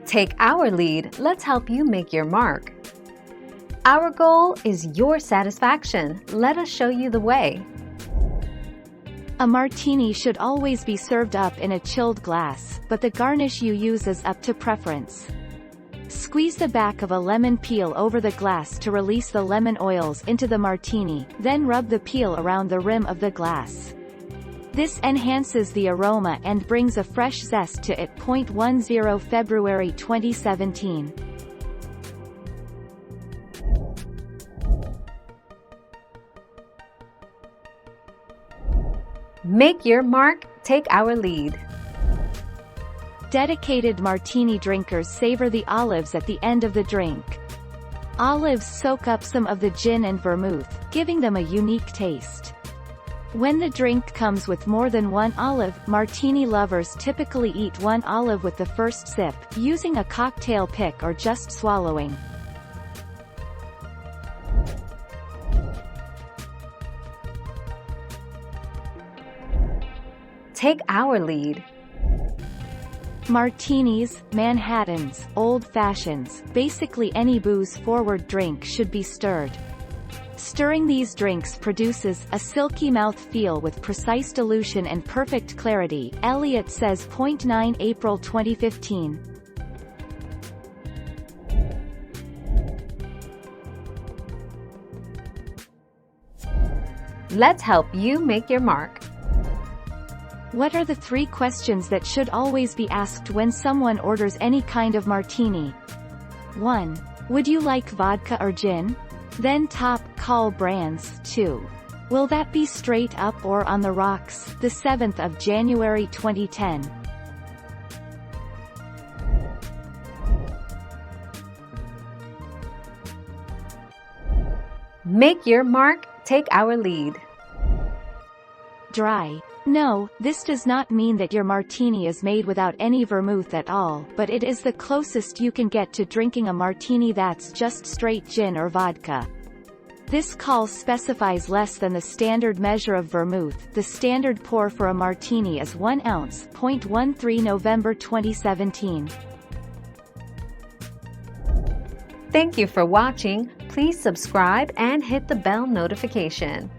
Take our lead, let's help you make your mark. Our goal is your satisfaction. Let us show you the way. A martini should always be served up in a chilled glass, but the garnish you use is up to preference. Squeeze the back of a lemon peel over the glass to release the lemon oils into the martini, then rub the peel around the rim of the glass. This enhances the aroma and brings a fresh zest to it. 10 February 2017. Make your mark, take our lead. Dedicated martini drinkers savor the olives at the end of the drink. Olives soak up some of the gin and vermouth, giving them a unique taste. When the drink comes with more than one olive, martini lovers typically eat one olive with the first sip, using a cocktail pick or just swallowing. Take our lead. Martinis, Manhattans, Old Fashions, basically any booze-forward drink should be stirred. Stirring these drinks produces a silky mouth feel with precise dilution and perfect clarity, Elliott says. 9 April 2015. Let's help you make your mark. What are the 3 questions that should always be asked when someone orders any kind of martini? 1. Would you like vodka or gin? Then top call brands. 2. Will that be straight up or on the rocks? The 7th of January 2010. Make your mark, take our lead. Dry. No, this does not mean that your martini is made without any vermouth at all, but it is the closest you can get to drinking a martini that's just straight gin or vodka. This call specifies less than the standard measure of vermouth. The standard pour for a martini is 1 ounce. 13 November 2017. Thank you for watching. Please subscribe and hit the bell notification.